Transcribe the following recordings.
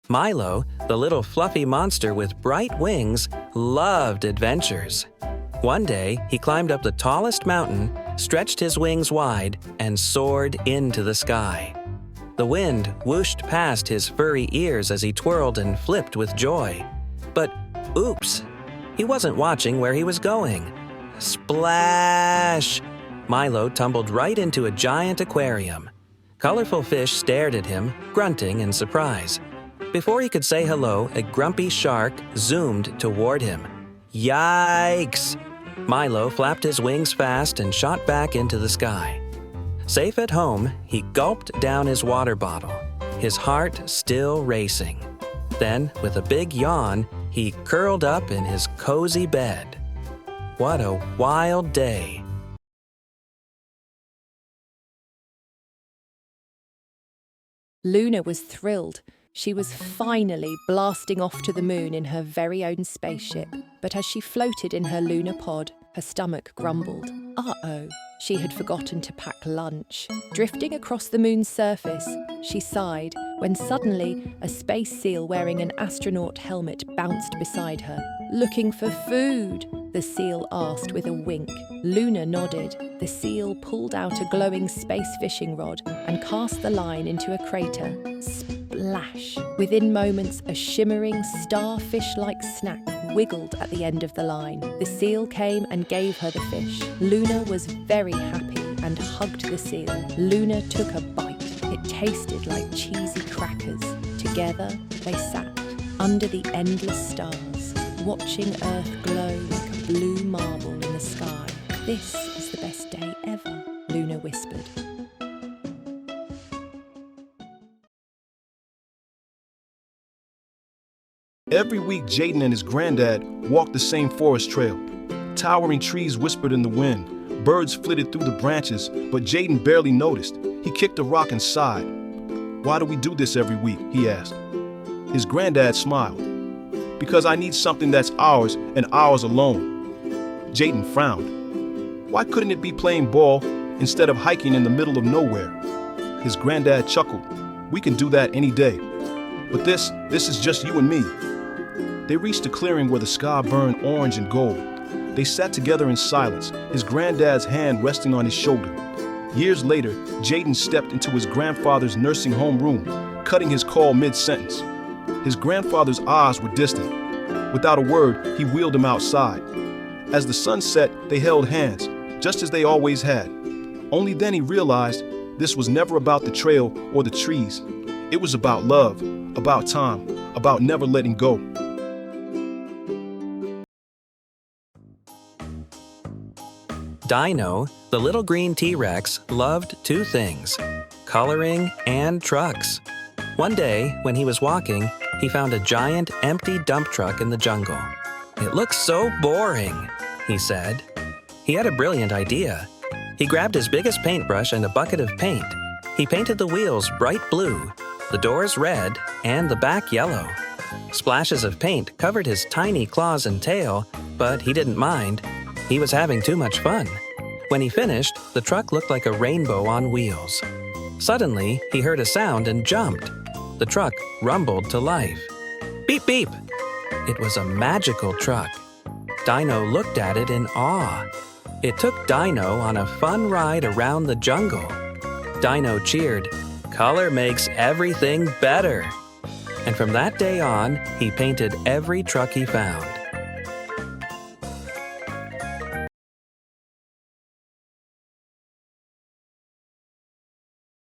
Milo, the little fluffy monster with bright wings, loved adventures. One day, he climbed up the tallest mountain, stretched his wings wide, and soared into the sky. The wind whooshed past his furry ears as he twirled and flipped with joy. But, oops, he wasn't watching where he was going. Splash! Milo tumbled right into a giant aquarium. Colorful fish stared at him, grunting in surprise. Before he could say hello, a grumpy shark zoomed toward him. Yikes! Milo flapped his wings fast and shot back into the sky. Safe at home, he gulped down his water bottle, his heart still racing. Then, with a big yawn, he curled up in his cozy bed. What a wild day! Luna was thrilled. She was finally blasting off to the moon in her very own spaceship. But as she floated in her lunar pod, her stomach grumbled. Uh-oh, she had forgotten to pack lunch. Drifting across the moon's surface, she sighed when suddenly a space seal wearing an astronaut helmet bounced beside her. "Looking for food?" the seal asked with a wink. Luna nodded. The seal pulled out a glowing space fishing rod and cast the line into a crater. Splash! Within moments, a shimmering, starfish-like snack wiggled at the end of the line. The seal came and gave her the fish. Luna was very happy and hugged the seal. Luna took a bite. It tasted like cheesy crackers. Together, they sat under the endless stars, watching Earth glow like a blue marble in the sky. "This is the best day ever," Luna whispered. Every week, Jaden and his granddad walked the same forest trail. Towering trees whispered in the wind. Birds flitted through the branches, but Jaden barely noticed. He kicked a rock and sighed. "Why do we do this every week?" he asked. His granddad smiled. "Because I need something that's ours and ours alone." Jaden frowned. "Why couldn't it be playing ball instead of hiking in the middle of nowhere?" His granddad chuckled. "We can do that any day. But this is just you and me." They reached a clearing where the sky burned orange and gold. They sat together in silence, his granddad's hand resting on his shoulder. Years later, Jaden stepped into his grandfather's nursing home room, cutting his call mid-sentence. His grandfather's eyes were distant. Without a word, he wheeled him outside. As the sun set, they held hands, just as they always had. Only then he realized this was never about the trail or the trees. It was about love, about time, about never letting go. Dino, the little green T-Rex, loved two things: coloring and trucks. One day, when he was walking, he found a giant, empty dump truck in the jungle. "It looks so boring," he said. He had a brilliant idea. He grabbed his biggest paintbrush and a bucket of paint. He painted the wheels bright blue, the doors red, and the back yellow. Splashes of paint covered his tiny claws and tail, but he didn't mind. He was having too much fun. When he finished, the truck looked like a rainbow on wheels. Suddenly, he heard a sound and jumped. The truck rumbled to life. Beep, beep! It was a magical truck. Dino looked at it in awe. It took Dino on a fun ride around the jungle. Dino cheered, "Color makes everything better." And from that day on, he painted every truck he found.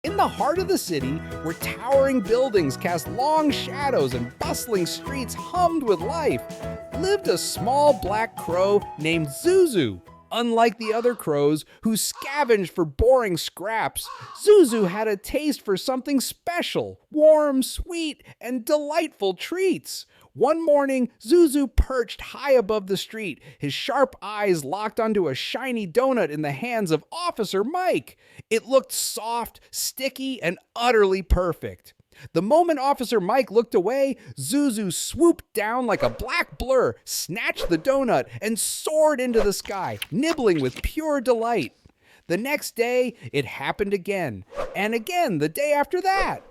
In the heart of the city, where towering buildings cast long shadows and bustling streets hummed with life, lived a small black crow named Zuzu. Unlike the other crows who scavenged for boring scraps, Zuzu had a taste for something special: warm, sweet, and delightful treats. One morning, Zuzu perched high above the street, his sharp eyes locked onto a shiny donut in the hands of Officer Mike. It looked soft, sticky, and utterly perfect. The moment Officer Mike looked away, Zuzu swooped down like a black blur, snatched the donut, and soared into the sky, nibbling with pure delight. The next day, it happened again, and again the day after that.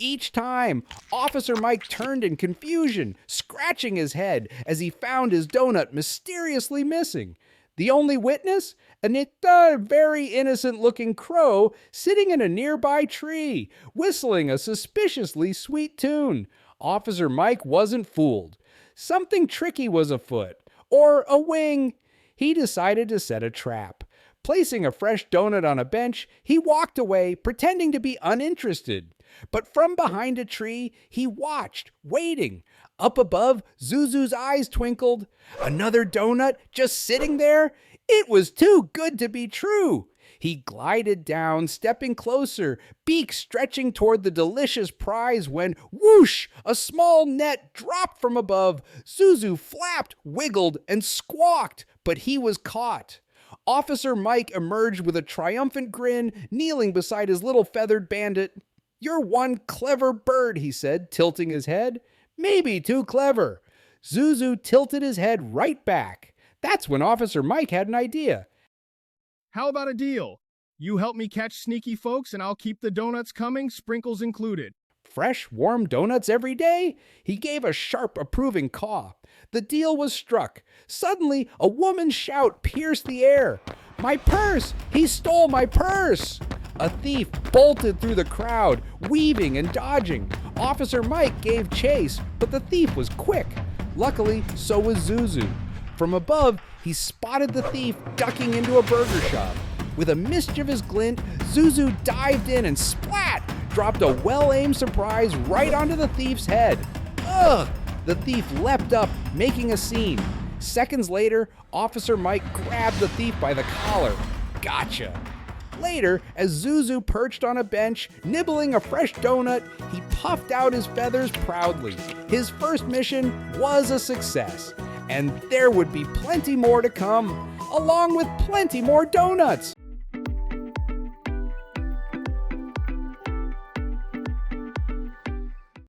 Each time, Officer Mike turned in confusion, scratching his head as he found his donut mysteriously missing. The only witness? A very innocent-looking crow sitting in a nearby tree, whistling a suspiciously sweet tune. Officer Mike wasn't fooled. Something tricky was afoot, or a wing. He decided to set a trap. Placing a fresh donut on a bench, he walked away, pretending to be uninterested. But from behind a tree, he watched, waiting. Up above, Zuzu's eyes twinkled. Another donut just sitting there? It was too good to be true. He glided down, stepping closer, beak stretching toward the delicious prize when, whoosh, a small net dropped from above. Zuzu flapped, wiggled, and squawked, but he was caught. Officer Mike emerged with a triumphant grin, kneeling beside his little feathered bandit. "You're one clever bird," he said, tilting his head. "Maybe too clever." Zuzu tilted his head right back. That's when Officer Mike had an idea. How about a deal? You help me catch sneaky folks and I'll keep the donuts coming, sprinkles included. Fresh, warm donuts every day? He gave a sharp, approving caw. The deal was struck. Suddenly, a woman's shout pierced the air. "My purse! He stole my purse!" A thief bolted through the crowd, weaving and dodging. Officer Mike gave chase, but the thief was quick. Luckily, so was Zuzu. From above, he spotted the thief ducking into a burger shop. With a mischievous glint, Zuzu dived in and splat! Dropped a well-aimed surprise right onto the thief's head. Ugh! The thief leapt up, making a scene. Seconds later, Officer Mike grabbed the thief by the collar. Gotcha! Later, as Zuzu perched on a bench, nibbling a fresh donut, he puffed out his feathers proudly. His first mission was a success. And there would be plenty more to come, along with plenty more donuts.